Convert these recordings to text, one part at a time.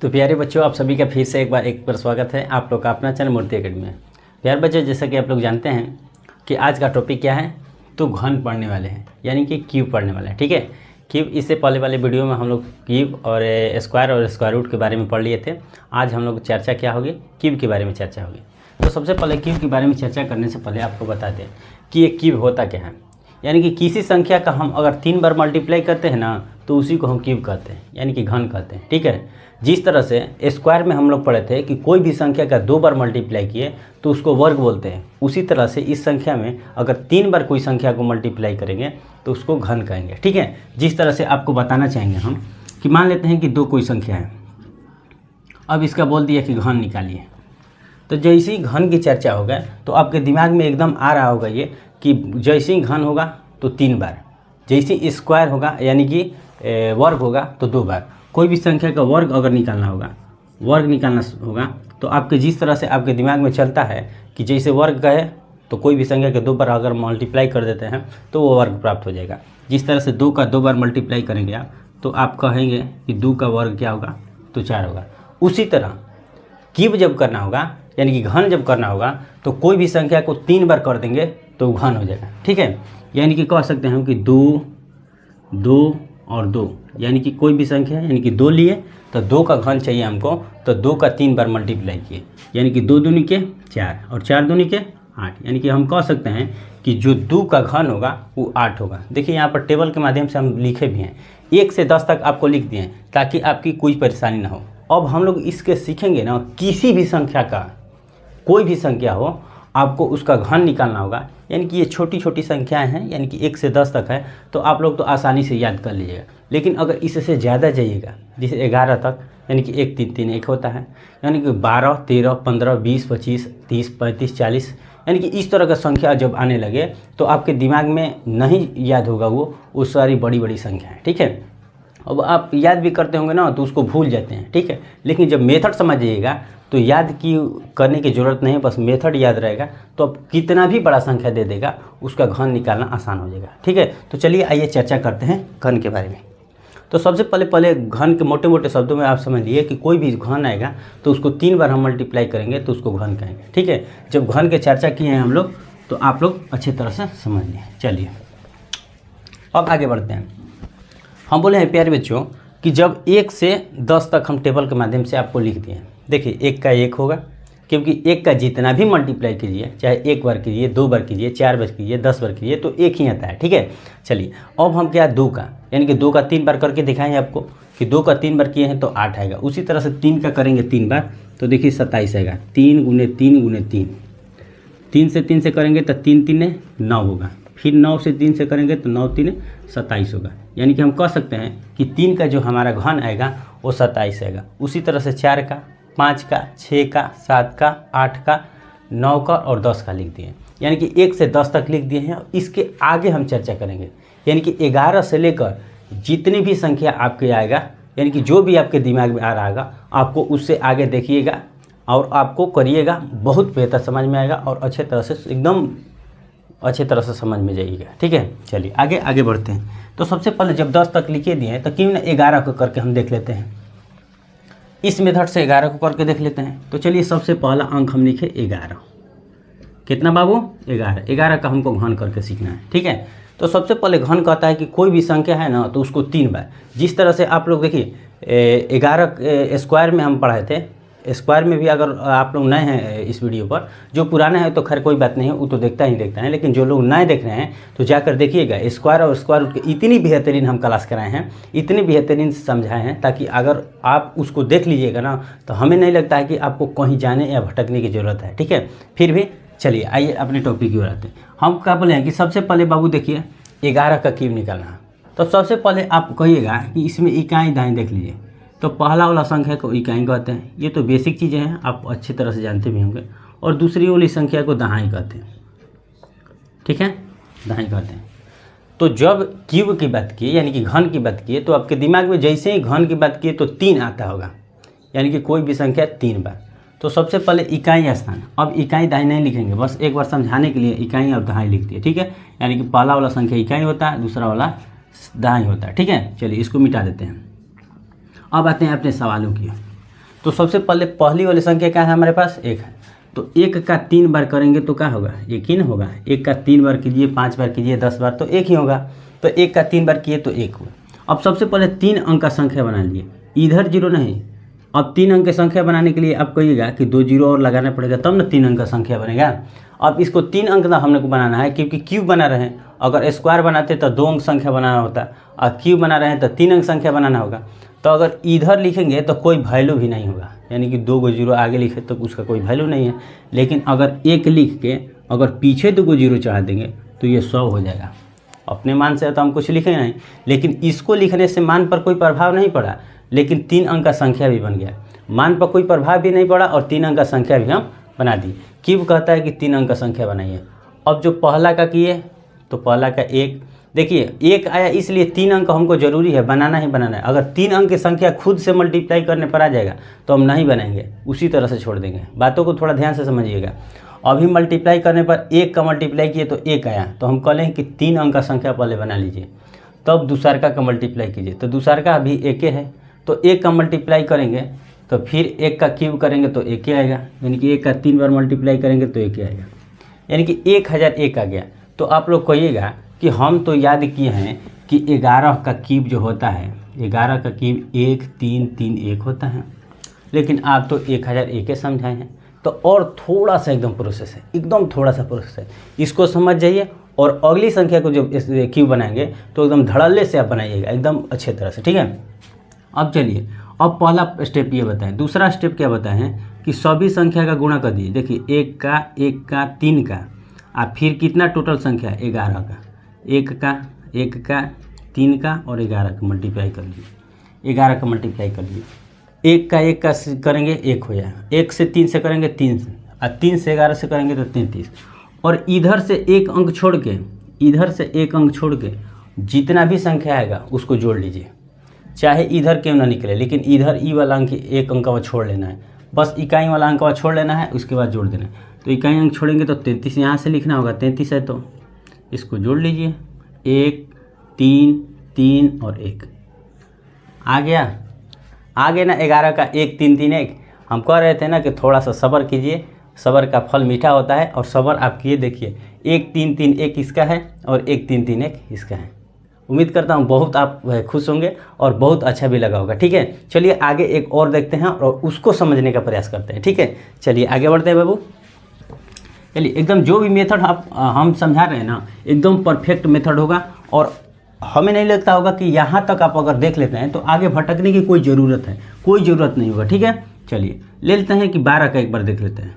तो प्यारे बच्चों, आप सभी का फिर से एक बार स्वागत है आप लोग का अपना चैनल मूर्ति एकेडमी में। प्यारे बच्चों, जैसा कि आप लोग जानते हैं कि आज का टॉपिक क्या है, तो घन पढ़ने वाले हैं, यानी कि क्यूब पढ़ने वाले हैं। ठीक है, क्यूब इससे पहले वाले वीडियो में हम लोग क्यूब और स्क्वायर रूट के बारे में पढ़ लिए थे। आज हम लोग चर्चा क्या होगी, क्यूब के बारे में चर्चा होगी। तो सबसे पहले क्यूब के बारे में चर्चा करने से पहले आपको बता दें कि ये क्यूब होता क्या है। यानी कि किसी संख्या का हम अगर 3 बार मल्टीप्लाई करते हैं ना, तो उसी को हम क्यूब कहते हैं, यानी कि घन कहते हैं। ठीक है, जिस तरह से स्क्वायर में हम लोग पढ़े थे कि कोई भी संख्या का 2 बार मल्टीप्लाई किए तो उसको वर्ग बोलते हैं, उसी तरह से इस संख्या में अगर 3 बार कोई संख्या को मल्टीप्लाई करेंगे तो उसको घन कहेंगे। ठीक है, जिस तरह से आपको बताना चाहेंगे हम कि मान लेते हैं कि 2 कोई संख्या है, अब इसका बोल दिया कि घन निकालिए। तो जैसे ही घन की चर्चा होगा तो आपके दिमाग में एकदम आ रहा होगा ये कि जैसे ही घन होगा तो 3 बार, जैसे ही स्क्वायर होगा यानी कि वर्ग होगा तो 2 बार। कोई भी संख्या का वर्ग अगर निकालना होगा तो आपके जिस तरह से आपके दिमाग में चलता है कि जैसे वर्ग का है तो कोई भी संख्या के 2 बार अगर मल्टीप्लाई कर देते हैं तो वो वर्ग प्राप्त हो जाएगा। जिस तरह से 2 का 2 बार मल्टीप्लाई करेंगे आप तो आप कहेंगे कि 2 का वर्ग क्या होगा, तो 4 होगा। उसी तरह क्यूब जब करना होगा यानी कि घन जब करना होगा तो कोई भी संख्या को 3 बार कर देंगे तो घन हो जाएगा। ठीक है, यानी कि कह सकते हैं कि 2 और 2, यानी कि कोई भी संख्या यानी कि 2 लिए तो 2 का घन चाहिए हमको, तो 2 का 3 बार मल्टीप्लाई किए यानी कि 2 दूनी के 4 और 4 दूनी के 8, यानी कि हम कह सकते हैं कि जो 2 का घन होगा वो 8 होगा। देखिए यहाँ पर टेबल के माध्यम से हम लिखे भी हैं, 1 से 10 तक आपको लिख दिए ताकि आपकी कोई परेशानी ना हो। अब हम लोग इसके सीखेंगे ना, किसी भी संख्या का कोई भी संख्या हो आपको उसका घन निकालना होगा। यानी कि ये छोटी छोटी संख्याएं हैं, यानी कि 1 से 10 तक है तो आप लोग तो आसानी से याद कर लीजिएगा। लेकिन अगर इससे ज़्यादा जाइएगा जैसे 11 तक, यानी कि 1 3 3 1 होता है, यानी कि 12 13 15 20 25 30 35 40, यानी कि इस तरह का संख्या जब आने लगे तो आपके दिमाग में नहीं याद होगा वो सारी बड़ी बड़ी संख्या है। ठीक है, अब आप याद भी करते होंगे ना तो उसको भूल जाते हैं। ठीक है, लेकिन जब मेथड समझ जाइएगा तो याद की करने की ज़रूरत नहीं है, बस मेथड याद रहेगा तो अब कितना भी बड़ा संख्या दे देगा उसका घन निकालना आसान हो जाएगा। ठीक है, तो चलिए आइए चर्चा करते हैं घन के बारे में। तो सबसे पहले घन के मोटे मोटे शब्दों में आप समझ लिए कि कोई भी घन आएगा तो उसको 3 बार हम मल्टीप्लाई करेंगे तो उसको घन कहेंगे। ठीक है, जब घन की चर्चा किए हैं हम लोग तो आप लोग अच्छी तरह से समझ लिए। चलिए अब आगे बढ़ते हैं। हम बोले हैं प्यारे बच्चों कि जब 1 से 10 तक हम टेबल के माध्यम से आपको लिख दिए। देखिए 1 का 1 होगा, क्योंकि 1 का जितना भी मल्टीप्लाई कीजिए, चाहे 1 बार कीजिए, 2 बार कीजिए, 4 बार कीजिए, 10 बार कीजिए तो 1 ही आता है। ठीक है, चलिए अब हम क्या 2 का, यानी कि 2 का 3 बार करके दिखाएं आपको कि 2 का 3 बार किए हैं तो 8 आएगा। उसी तरह से 3 का करेंगे 3 बार तो देखिए 27 आएगा। 3 गुने 3 गुने 3, 3 से 3 से करेंगे तो 3 3 9 होगा, फिर 9 से 3 से करेंगे तो 9 3 27 होगा। यानी कि हम कह सकते हैं कि 3 का जो हमारा घन आएगा वो 27 आएगा। उसी तरह से 4 का, 5 का, 6 का, 7 का, 8 का, 9 का और 10 का लिख दिए, यानी कि 1 से 10 तक लिख दिए हैं। इसके आगे हम चर्चा करेंगे, यानी कि 11 से लेकर जितनी भी संख्या आपके आएगा, यानी कि जो भी आपके दिमाग में आ रहा होगा आपको उससे आगे देखिएगा और आपको करिएगा, बहुत बेहतर समझ में आएगा और अच्छे तरह से एकदम अच्छे तरह से समझ में जाइएगा। ठीक है, चलिए आगे बढ़ते हैं। तो सबसे पहले जब 10 तक लिखे दिए हैं तो क्यों ना 11 को करके हम देख लेते हैं। इस मेथड से 11 को करके देख लेते हैं। तो चलिए सबसे पहला अंक हम लिखे 11। कितना बाबू? 11। 11 का हमको घन करके सीखना है। ठीक है, तो सबसे पहले घन कहता है कि कोई भी संख्या है ना तो उसको 3 बार, जिस तरह से आप लोग देखिए 11 स्क्वायर में हम पढ़ाए थे। स्क्वायर में भी अगर आप लोग नए हैं इस वीडियो पर, जो पुराने हैं तो खैर कोई बात नहीं है, वो तो देखता है, लेकिन जो लोग नए देख रहे हैं तो जाकर देखिएगा। स्क्वायर और स्क्वायर रूट के इतनी बेहतरीन हम क्लास कराए हैं, इतनी बेहतरीन समझाए हैं, ताकि अगर आप उसको देख लीजिएगा ना तो हमें नहीं लगता है कि आपको कहीं जाने या भटकने की ज़रूरत है। ठीक है, फिर भी चलिए आइए अपने टॉपिक की ओर आते हैं। हम क्या बोले हैं कि सबसे पहले बाबू देखिए 11 का क्यूब निकालना है। तो सबसे पहले आप कहिएगा कि इसमें इकाई दाएँ देख लीजिए, तो पहला वाला संख्या को इकाई कहते हैं। ये तो बेसिक चीज़ें हैं, आप अच्छी तरह से जानते भी होंगे। और दूसरी वाली संख्या को दहाई कहते हैं। ठीक है, दहाई कहते हैं। तो जब क्यूब की बात की यानी कि घन की बात की तो आपके दिमाग में जैसे ही घन की बात की तो 3 आता होगा, यानी कि कोई भी संख्या 3 बार। तो सबसे पहले इकाई स्थान, अब इकाई दहाई नहीं लिखेंगे, बस एक बार समझाने के लिए इकाई और दहाई लिख दिए। ठीक है, यानी कि पहला वाला संख्या इकाई होता है, दूसरा वाला दहाई होता है। ठीक है, चलिए इसको मिटा देते हैं। अब आते हैं अपने सवालों की। तो सबसे पहली वाली संख्या क्या है हमारे पास? 1 है। तो 1 का 3 बार करेंगे तो क्या होगा? 1 ही ना होगा। 1 का 3 बार कीजिए, 5 बार कीजिए, 10 बार, तो 1 ही होगा। तो 1 का 3 बार किए तो 1 हुआ। अब सबसे पहले 3 अंक का संख्या बना लिए, इधर 0 नहीं। अब 3 अंक की संख्या बनाने के लिए आप कहिएगा कि 2 0 और लगाना पड़ेगा, तब ना 3 अंक का संख्या बनेगा। अब इसको 3 अंक का हमने को बनाना है, क्योंकि क्यूब बना रहे हैं। अगर स्क्वायर बनाते तो 2 अंक संख्या बनाना होता, और क्यूब बना रहे हैं तो 3 अंक संख्या बनाना होगा। तो अगर इधर लिखेंगे तो कोई वैल्यू भी नहीं होगा, यानी कि 2 0 आगे लिखे तो उसका कोई वैल्यू नहीं है। लेकिन अगर 1 लिख के अगर पीछे 2 0 चढ़ा देंगे तो ये 100 हो जाएगा। अपने मान से तो हम कुछ लिखे नहीं, लेकिन इसको लिखने से मान पर कोई प्रभाव नहीं पड़ा, लेकिन 3 अंक का संख्या भी बन गया। मान पर कोई प्रभाव भी नहीं पड़ा और 3 अंक का संख्या भी हम बना दिए। क्यूब कहता है कि 3 अंक का संख्या बनाइए। अब जो पहला का किए तो पहला का 1, देखिए 1 आया, इसलिए 3 अंक हमको जरूरी है, बनाना ही बनाना है। अगर 3 अंक की संख्या खुद से मल्टीप्लाई करने पर आ जाएगा तो हम नहीं बनाएंगे, उसी तरह से छोड़ देंगे। बातों को थोड़ा ध्यान से समझिएगा। अभी मल्टीप्लाई करने पर 1 का मल्टीप्लाई किए तो 1 आया, तो हम कह लें कि 3 अंक का संख्या पहले बना लीजिए, तब दूसरका का मल्टीप्लाई कीजिए। तो दूसरका अभी 1 है, तो 1 का मल्टीप्लाई करेंगे तो फिर 1 का क्यूब करेंगे तो 1 आएगा, यानी कि 1 का 3 बार मल्टीप्लाई करेंगे तो 1 आएगा, यानी कि 1001 आ गया। तो आप लोग कहिएगा कि हम तो याद किए हैं कि 11 का क्यूब जो होता है, 11 का क्यूब 1 3 3 1 होता है, लेकिन आप तो 1001 समझाए हैं। तो और थोड़ा सा एकदम प्रोसेस है, एकदम थोड़ा सा प्रोसेस है, इसको समझ जाइए। और अगली संख्या को जब क्यूब बनाएंगे तो एकदम धड़ल्ले से आप बनाइएगा, एकदम अच्छे तरह से, ठीक है। अब चलिए, अब पहला स्टेप ये बताएं। दूसरा स्टेप क्या बताएं कि सभी संख्या का गुणा कर दीजिए। देखिए 1 का 3 का, और फिर कितना टोटल संख्या है? 11 का। 1 का 3 का और 11 का मल्टीप्लाई कर लीजिए, 11 का मल्टीप्लाई कर लीजिए। 1 का करेंगे 1 हो जाएगा, 1 से 3 से करेंगे 3 से, और 3 से 11 से करेंगे तो 33। और इधर से एक अंक छोड़ के, इधर से एक अंक छोड़ के जितना भी संख्या आएगा उसको जोड़ लीजिए, चाहे इधर क्यों ना निकले, लेकिन इधर ई वाला अंक एक अंक छोड़ लेना है, बस इकाई वाला अंक छोड़ लेना है, उसके बाद जोड़ देना है। तो इकाई अंक छोड़ेंगे तो 33 यहाँ से लिखना होगा, 33 है तो इसको जोड़ लीजिए, 1 3 3 और 1 आ गया ना। 11 का 1 3 3 1। हम कह रहे थे ना कि थोड़ा सा सब्र कीजिए, सब्र का फल मीठा होता है। और सब्र आप किए देखिए, 1 3 3 1 इसका है और 1 3 3 1 इसका है। उम्मीद करता हूँ बहुत आप खुश होंगे और बहुत अच्छा भी लगा होगा, ठीक है। चलिए आगे एक और देखते हैं और उसको समझने का प्रयास करते हैं, ठीक है। चलिए आगे बढ़ते हैं बाबू। चलिए एकदम जो भी मेथड हम समझा रहे हैं ना, एकदम परफेक्ट मेथड होगा, और हमें नहीं लगता होगा कि यहाँ तक आप अगर देख लेते हैं तो आगे भटकने की कोई ज़रूरत नहीं होगा, ठीक है। चलिए ले लेते हैं कि 12 का एक बार देख लेते हैं।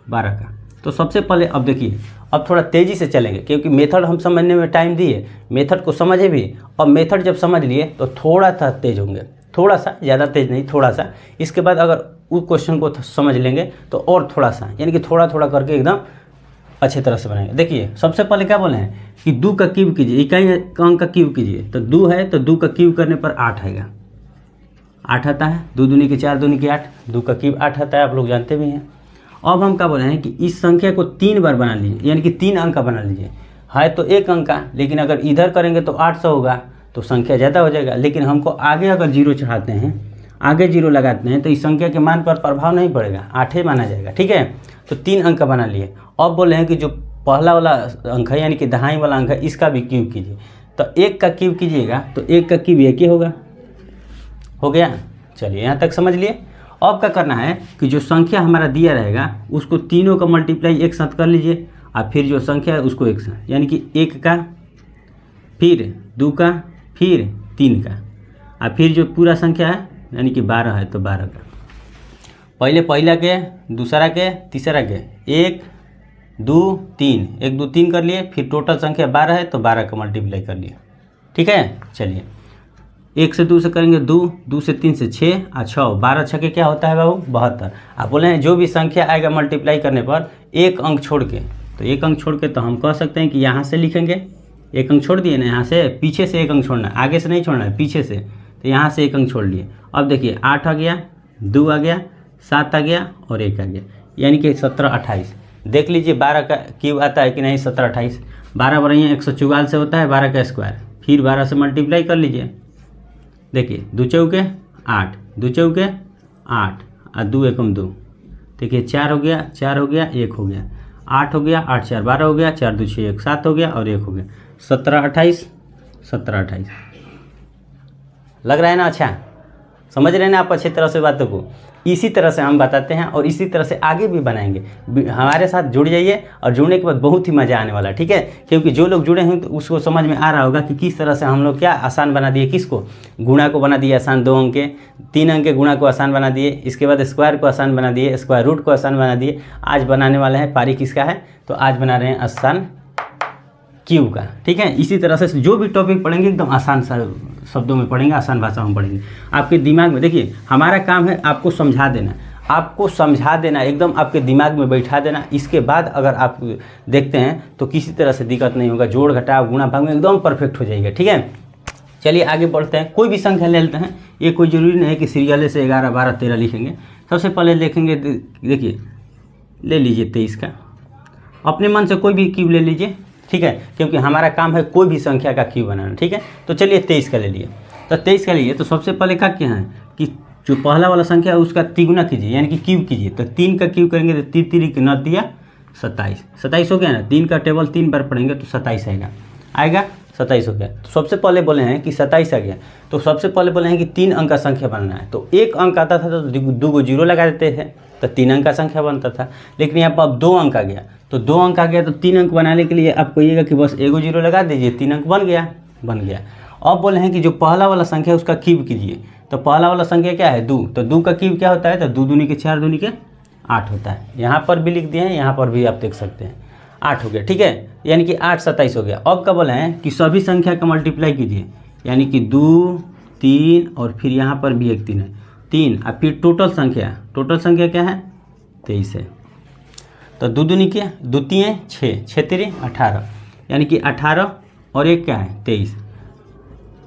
12 का तो सबसे पहले अब देखिए, अब थोड़ा तेज़ी से चलेंगे क्योंकि मेथड हम समझने में टाइम दिए, मेथड को समझे भी। और मेथड जब समझ लिए तो थोड़ा सा तेज़ होंगे, थोड़ा सा, ज़्यादा तेज़ नहीं, थोड़ा सा। इसके बाद अगर उस क्वेश्चन को समझ लेंगे तो और थोड़ा सा, यानी कि थोड़ा थोड़ा करके एकदम अच्छे तरह से बनाएंगे। देखिए सबसे पहले क्या बोले हैं कि 2 का क्यूब कीजिए, इकाई अंक का क्यूब कीजिए। तो 2 है तो 2 का क्यूब करने पर 8 आएगा, 8 आता है। 2 दूनी के 4 दूनी के 8, 2 का क्यूब 8 आता है, आप लोग जानते भी हैं। अब हम क्या बोले हैं कि इस संख्या को 3 बार बना लीजिए, यानी कि 3 अंक का बना लीजिए। है तो 1 अंक का, लेकिन अगर इधर करेंगे तो 800 होगा, तो संख्या ज़्यादा हो जाएगा। लेकिन हमको आगे अगर 0 चढ़ाते हैं, आगे 0 लगाते हैं तो इस संख्या के मान पर प्रभाव नहीं पड़ेगा, 8 ही माना जाएगा, ठीक है। तो 3 अंक का बना लिए। अब बोले हैं कि जो पहला वाला अंक है, यानी कि दहाई वाला अंक है, इसका भी क्यूब कीजिए। तो 1 का क्यूब कीजिएगा तो 1 का क्यूब 1 ही होगा, हो गया। चलिए यहाँ तक समझ लिए। अब क्या करना है कि जो संख्या हमारा दिया रहेगा उसको तीनों का मल्टीप्लाई एक साथ कर लीजिए, और फिर जो संख्या है उसको एक साथ, यानी कि 1 का, फिर 2 का, फिर 3 का, और फिर जो पूरा संख्या है यानी कि 12 है तो 12 का। पहले पहला के, दूसरा के, तीसरा के, 1 2 3, 1 2 3 कर लिए, फिर टोटल संख्या 12 है तो 12 का मल्टीप्लाई कर लिए, ठीक है। चलिए 1 से 2 से करेंगे 2, 2 से 3 से 6 और 6, 12 छके क्या होता है बाबू? 72। आप बोले हैं जो भी संख्या आएगा मल्टीप्लाई करने पर एक अंक छोड़ के, तो एक अंक छोड़ के तो हम कह सकते हैं कि यहाँ से लिखेंगे, एक अंक छोड़ दिए ना, यहाँ से पीछे से एक अंक छोड़ना है, आगे से नहीं छोड़ना है, पीछे से। तो यहाँ से एक अंक छोड़ लिए। अब देखिए 8 आ गया, 2 आ गया, 7 आ गया और 1 आ गया, यानी कि 17 28। देख लीजिए 12 का क्यूब आता है कि नहीं, 17 28। 12 बढ़िया 144 से होता है 12 का स्क्वायर, फिर 12 से मल्टीप्लाई कर लीजिए। देखिए 2 चौके 8, 2 चौके 8 और 2 एकम 2, देखिए 4 हो गया, 4 हो गया, 1 हो गया, 8 हो गया, 8 4 12 हो गया, 4 2 6 1 7 हो गया और 1 हो गया, 17 28, 17 28। लग रहा है ना? अच्छा समझ रहे हैं ना आप अच्छी तरह से बातों को? इसी तरह से हम बताते हैं और इसी तरह से आगे भी बनाएंगे। हमारे साथ जुड़ जाइए और जुड़ने के बाद बहुत ही मज़ा आने वाला है, ठीक है? क्योंकि जो लोग जुड़े हैं तो उसको समझ में आ रहा होगा कि किस तरह से हम लोग क्या आसान बना दिए, किसको, गुणा को बना दिए आसान, 2 अंक के, 3 अंक के गुणा को आसान बना दिए, इसके बाद स्क्वायर को आसान बना दिए, स्क्वायर रूट को आसान बना दिए। आज बनाने वाले हैं, पारी किसका है? तो आज बना रहे हैं आसान क्यू का, ठीक है? इसी तरह से जो भी टॉपिक पढ़ेंगे एकदम आसान शब्दों में पढ़ेंगे, आसान भाषा में पढ़ेंगे। आपके दिमाग में, देखिए हमारा काम है आपको समझा देना, आपको समझा देना, एकदम आपके दिमाग में बैठा देना। इसके बाद अगर आप देखते हैं तो किसी तरह से दिक्कत नहीं होगा, जोड़ घटाव गुणा भाग में एकदम परफेक्ट हो जाएगा, ठीक है? चलिए आगे बढ़ते हैं। कोई भी संख्या ले लेते हैं, ये कोई ज़रूरी नहीं है कि सीरियल से 11 12 13 लिखेंगे। सबसे पहले देखेंगे, देखिए ले लीजिए 23 का, अपने मन से कोई भी क्यूब ले लीजिए, ठीक है? क्योंकि हमारा काम है कोई भी संख्या का क्यूब बनाना, ठीक है? तो चलिए 23 का ले लिए। तो 23 का लिए तो सबसे पहले क्या किया है कि जो पहला वाला संख्या है उसका तिगुना कीजिए, यानी कि क्यूब कीजिए। तो 3 का क्यूब करेंगे तो 3 3 के 9 दिया 27, 27 हो गया ना। 3 का टेबल 3 बार पढ़ेंगे तो 27 आएगा 27 हो गया। तो सबसे पहले बोले हैं कि 27 आ गया, तो सबसे पहले बोले हैं कि 3 अंक का संख्या बनाना है। तो 1 अंक आता था तो 2 को 0 लगा देते थे तो 3 अंक का संख्या बनता था। लेकिन यहाँ पर अब 2 अंक आ गया, तो 2 अंक आ गया तो 3 अंक बनाने के लिए आप कहिएगा कि बस 1 0 लगा दीजिए, 3 अंक बन गया। अब बोले हैं कि जो पहला वाला संख्या है उसका क्यूब कीजिए। तो पहला वाला संख्या क्या है? 2, तो 2 का क्यूब क्या होता है? तो 2 दूनी के 4 दूनी के 8 होता है। यहाँ पर भी लिख दिए हैं, यहाँ पर भी आप देख सकते हैं 8 हो गया, ठीक है? यानी कि 8 27 हो गया। अब क्या बोले हैं कि सभी संख्या का मल्टीप्लाई कीजिए, यानी कि 2 3 और फिर यहाँ पर भी एक 3 है, 3 और फिर टोटल संख्या क्या है? 23 है। तो 2 दूनी के 2 3 6, 6 3 18, यानी कि 18 और एक क्या है? 23।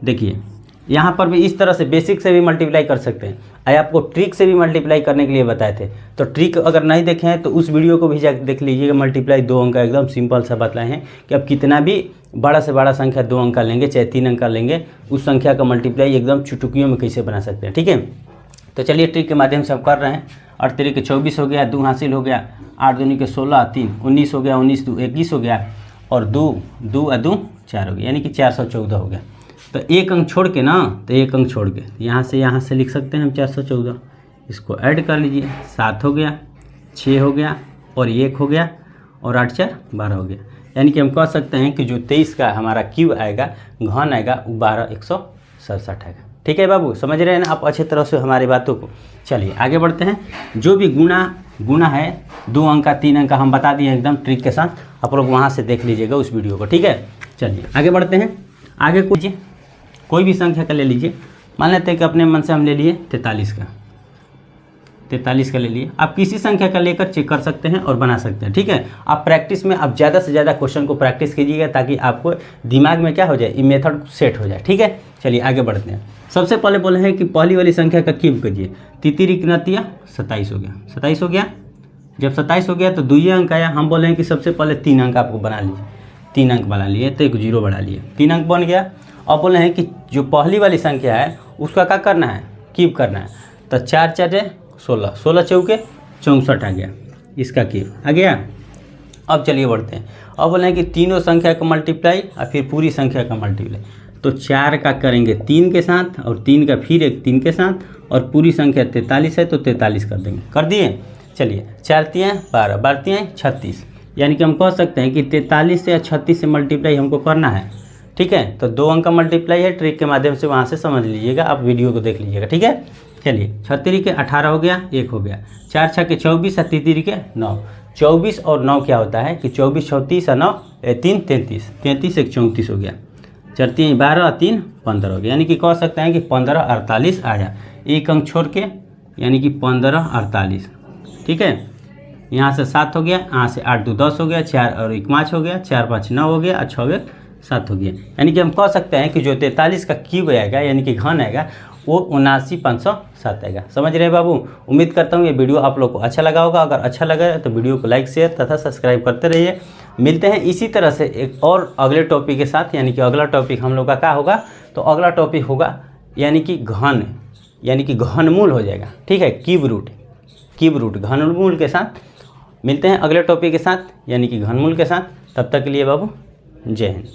देखिए यहाँ पर भी इस तरह से बेसिक से भी मल्टीप्लाई कर सकते हैं। आए आपको ट्रिक से भी मल्टीप्लाई करने के लिए बताए थे, तो ट्रिक अगर नहीं देखे हैं तो उस वीडियो को भी जाकर देख लीजिएगा। मल्टीप्लाई 2 अंक का एकदम सिंपल सा बताए हैं कि अब कितना भी बड़ा से बड़ा संख्या 2 अंक का लेंगे चाहे 3 अंक का लेंगे, उस संख्या का मल्टीप्लाई एकदम चुटकियों में कैसे बना सकते हैं, ठीक है? तो चलिए ट्रिक के माध्यम से हम कर रहे हैं। 8 3 के 24 हो गया, 2 हासिल हो गया, 8 दूनी के 16, 3 19 हो गया, 19 2 21 हो गया और 2 2 और 2 4 हो गया, यानी कि 414 हो गया। तो एक अंक छोड़ के ना, तो एक अंक छोड़ के यहाँ से लिख सकते हैं हम 414। इसको ऐड कर लीजिए, 7 हो गया, 6 हो गया और 1 हो गया और 8 4 12 हो गया। यानी कि हम कह सकते हैं कि जो 23 का हमारा क्यूब आएगा, घन आएगा, वो 12 167 आएगा। ठीक है बाबू, समझ रहे हैं ना आप अच्छी तरह से हमारी बातों को? चलिए आगे बढ़ते हैं। जो भी गुणा है 2 अंक का 3 अंक का हम बता दिए एकदम ट्रिक के साथ, आप लोग वहाँ से देख लीजिएगा उस वीडियो को, ठीक है? चलिए आगे बढ़ते हैं। आगे कोई भी संख्या का ले लीजिए। मान लेते हैं कि अपने मन से हम ले लिए 43 का ले लिए। आप किसी संख्या का लेकर चेक कर सकते हैं और बना सकते हैं, ठीक है? आप प्रैक्टिस में आप ज़्यादा से ज़्यादा क्वेश्चन को प्रैक्टिस कीजिएगा ताकि आपको दिमाग में क्या हो जाए, ये मेथड सेट हो जाए, ठीक है? चलिए आगे बढ़ते हैं। सबसे पहले बोले हैं कि पहली वाली संख्या का क्यूब कीजिए। 33 कितना 27 हो गया, 27 हो गया। जब 27 हो गया तो 2 अंक आया। हम बोले हैं कि सबसे पहले 3 अंक आपको बना लीजिए। 3 अंक बना लिए तो 1 0 बढ़ा लिए, 3 अंक बन गया। अब बोले हैं कि जो पहली वाली संख्या है उसका क्या करना है, क्यूब करना है। तो 4 4 16, 16 चौके 64 आ गया, इसका क्यूब आ गया। अब चलिए बढ़ते हैं। अब बोले हैं कि तीनों संख्या का मल्टीप्लाई और फिर पूरी संख्या का मल्टीप्लाई। तो 4 का करेंगे 3 के साथ और 3 का फिर एक 3 के साथ और पूरी संख्या 43 है तो 43 कर देंगे, कर दिए। चलिए 4 3 12, 12 3 36, यानी कि हम कह सकते हैं कि 43 से या 36 से मल्टीप्लाई हमको करना है, ठीक है? तो 2 अंक का मल्टीप्लाई है, ट्रिक के माध्यम से वहाँ से समझ लीजिएगा, आप वीडियो को देख लीजिएगा, ठीक है? चलिए 36 के 18 हो गया, 1 हो गया। 4 6 के 24 और 33 के 9। 24 और 9 क्या होता है कि 24 34 और 9 3 33, 33 1 34 हो गया। 4 3 12 और 3 15 हो गया, यानी कि कह सकते हैं कि 15 48 आया। एक अंक छोड़ के यानी कि 15 48, ठीक है? यहाँ से 7 हो गया, यहाँ से 8 2 10 हो गया, 4 और 1 5 हो गया, 4 5 9 हो गया और 6 1 7 हो गया। यानी कि हम कह सकते हैं कि जो 43 का क्यूब आएगा यानी कि घन आएगा वो 79,507 आएगा। समझ रहे हैं बाबू? उम्मीद करता हूँ ये वीडियो आप लोग को अच्छा लगा होगा। अगर अच्छा लगा तो वीडियो को लाइक शेयर तथा सब्सक्राइब करते रहिए। मिलते हैं इसी तरह से एक और अगले टॉपिक के साथ, यानी कि अगला टॉपिक हम लोग का क्या होगा, तो अगला टॉपिक होगा यानी कि घन यानी कि घनमूल हो जाएगा, ठीक है। क्यूब रूट घनमूल के साथ मिलते हैं अगले टॉपिक के साथ, यानी कि घनमूल के साथ। तब तक के लिए बाबू जय हिंद।